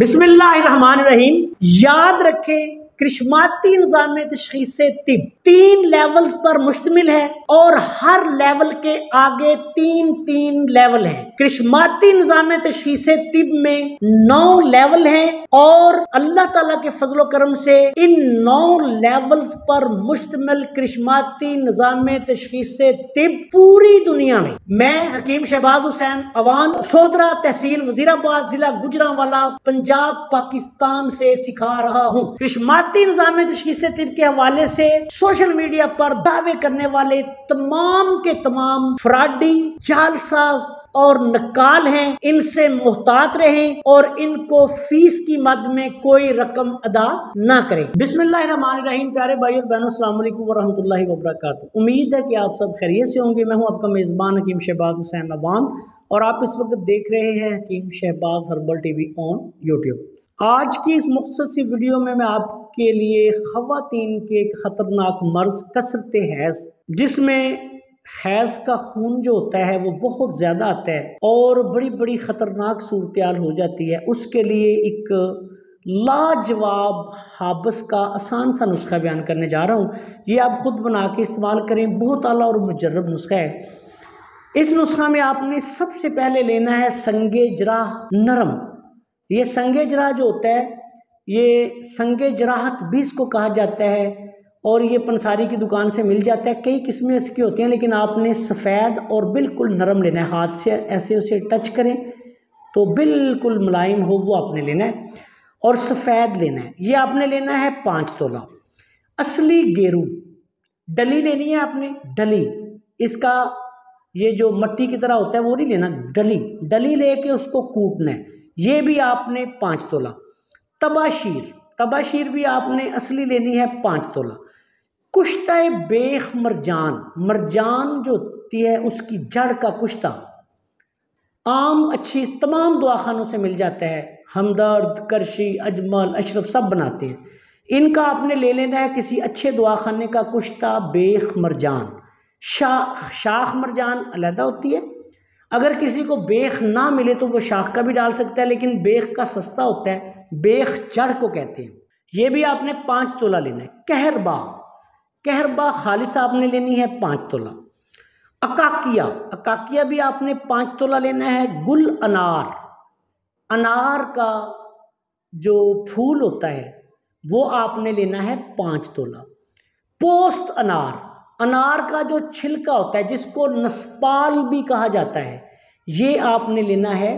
बिस्मिल्लाहिर्रहमानिर्रहीम। याद रखें, कृष्माती निज़ाम तशख़ीस तिब 3 लेवल्स पर मुश्तमिल है और हर लेवल के आगे 3 लेवल हैं। कृष्माती निज़ाम तशख़ीस तिब में 9 लेवल हैं और अल्लाह ताला के फजलो करम से इन 9 लेवल्स पर मुश्तमिल कृष्माती निज़ाम तशख़ीस तिब पूरी दुनिया में मैं हकीम शहबाज हुसैन अवान सोदरा तहसील वजीराबाद जिला गुजरांवाला पंजाब पाकिस्तान से सिखा रहा हूँ। कृष्माती निज़ाम तशख़ीस तिब के हवाले से सोशल मीडिया पर दावे करने वाले तमाम के तमाम फ्रॉडी, जालसाज और नकाल हैं, इनसे मुहतात रहें और इनको फीस की मद में कोई रकम अदा ना करें। बिस्मिल्लाहिर्रहमानिर्रहीम। प्यारे भाई और बहनों, अस्सलाम वालेकुम वरहमतुल्लाहि वबरकातुहू। उम्मीद है कि आप सब खैरियत से होंगे। मैं हूं आपका मेज़बान हकीम शहबाज हुसैन अवान और आप इस वक्त देख रहे हैं Hakeem Shahbaz herbal TV on YouTube. आज की इस मुख्तसर सी वीडियो में मैं आपके लिए ख़वातीन के एक ख़तरनाक मर्ज़ कसरत हैज़, जिसमें हैज़ का खून जो होता है वो बहुत ज़्यादा आता है और बड़ी बड़ी ख़तरनाक सूरत हो जाती है, उसके लिए एक लाजवाब हाबस का आसान सा नुस्खा बयान करने जा रहा हूँ। ये आप ख़ुद बना के इस्तेमाल करें, बहुत आला और मुजर्रब नुस्खा है। इस नुस्खा में आपने सबसे पहले लेना है संगे जराह नरम। ये संगे जराह जो होता है, ये संगे जराहत भी इसको कहा जाता है और ये पंसारी की दुकान से मिल जाता है। कई किस्में इसकी होती हैं, लेकिन आपने सफ़ेद और बिल्कुल नरम लेना है। हाथ से ऐसे उसे टच करें तो बिल्कुल मुलायम हो, वो आपने लेना है और सफ़ेद लेना है। ये आपने लेना है 5 तोला। असली गेरू डली लेनी है आपने, डली। इसका ये जो मट्टी की तरह होता है वो नहीं लेना, डली लेके उसको कूटना है। ये भी आपने 5 तोला। तबाशीर भी आपने असली लेनी है 5 तोला। कुश्ता बेख मरजान जो होती है उसकी जड़ का कुश्ता आम अच्छी तमाम दवाखानों से मिल जाता है। हमदर्द, करशी, अजमल, अशरफ सब बनाते हैं। इनका आपने ले लेना है किसी अच्छे दवाखाने का कुश्ता बेख मरजान। शाख मरजान अलहदा होती है। अगर किसी को बेख ना मिले तो वो शाख का भी डाल सकता है, लेकिन बेख का सस्ता होता है, बेख जड़ को कहते हैं। ये भी आपने 5 तोला लेना है। कहरबा खालिस आपने लेनी है 5 तोला। अकाकिया भी आपने 5 तोला लेना है। गुल अनार का जो फूल होता है वो आपने लेना है 5 तोला। पोस्त अनार का जो छिलका होता है जिसको नस्पाल भी कहा जाता है, ये आपने लेना है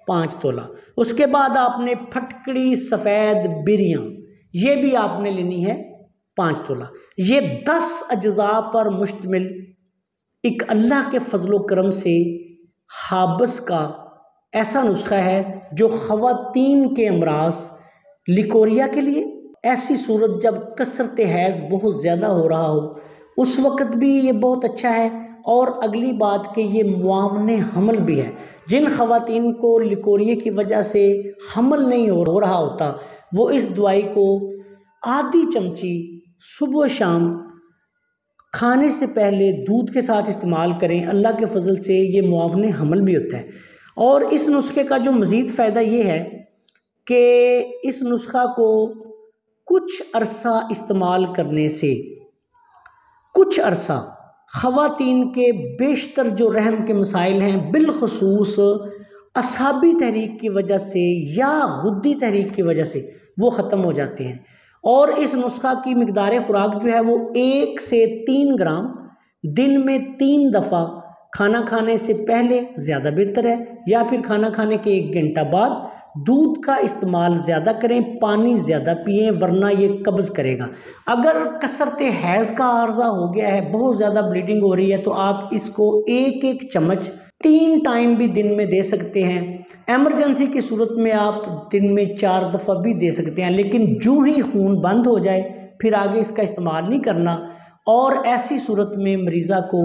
5 तोला। उसके बाद आपने फटकड़ी सफ़ेद बिरियां, ये भी आपने लेनी है 5 तोला। ये 10 अज्जा पर मुश्तमिल एक अल्लाह के फजलो करम से हाबस का ऐसा नुस्खा है जो ख़वातीन के अमराज लिकोरिया के लिए, ऐसी सूरत जब कसरत हैज़ बहुत ज़्यादा हो रहा हो उस वक़्त भी ये बहुत अच्छा है। और अगली बात कि ये मुआवने हमल भी है। जिन ख़वातीन को लिकोरिया की वजह से हमल नहीं हो रहा होता, वो इस दवाई को आधी चमची सुबह शाम खाने से पहले दूध के साथ इस्तेमाल करें। अल्लाह के फजल से ये मुआवने हमल भी होता है। और इस नुस्खे का जो मज़ीद फ़ायदा ये है कि इस नुस्खा को कुछ अरसा इस्तेमाल करने से कुछ अरसा ख़वातीन के बेशतर जो रहम के मसाइल हैं, बिलखसूस असाबी तहरीक की वजह से या गुद्दी तहरीक की वजह से, वो ख़त्म हो जाते हैं। और इस नुस्खा की मिकदार खुराक जो है वो 1 से 3 ग्राम दिन में 3 दफ़ा खाना खाने से पहले ज़्यादा बेहतर है, या फिर खाना खाने के 1 घंटा बाद। दूध का इस्तेमाल ज़्यादा करें, पानी ज़्यादा पिएं, वरना ये कब्ज़ करेगा। अगर कसरत हैज़ का आर्जा हो गया है, बहुत ज़्यादा ब्लीडिंग हो रही है, तो आप इसको 1 चम्मच 3 टाइम भी दिन में दे सकते हैं। एमरजेंसी की सूरत में आप दिन में 4 दफ़ा भी दे सकते हैं, लेकिन जो ही खून बंद हो जाए फिर आगे इसका इस्तेमाल नहीं करना। और ऐसी सूरत में मरीज़ा को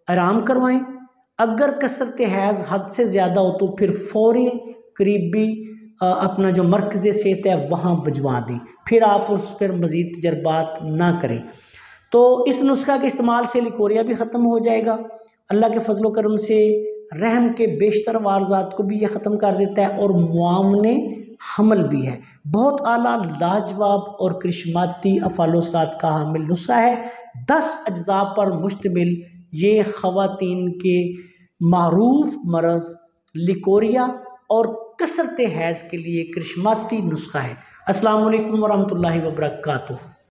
आराम करवाएं। अगर कसरत हैज़ हद से ज़्यादा हो तो फिर फौरी करीबी अपना जो मरकज़ सेहत है वहाँ भिजवा दें, फिर आप उस पर मज़ीद तजर्बात ना करें। तो इस नुस्खा के इस्तेमाल से लिकोरिया भी ख़त्म हो जाएगा। अल्लाह के फजलो करम से रहम के बेशतर वारजात को भी ये ख़त्म कर देता है और मुआवने हमल भी है। बहुत आला, लाजवाब और करिश्माती अफ़ालोसरात का हामिल नुस्खा है। 10 अज्जा पर मुश्तमिल ये ख़वातीन के मारूफ मरज़ लिकोरिया और कसरत हैज़ के लिए करिश्माती नुस्खा है। अस्सलामु अलैकुम वरहमतुल्लाहि वबरकातुहू।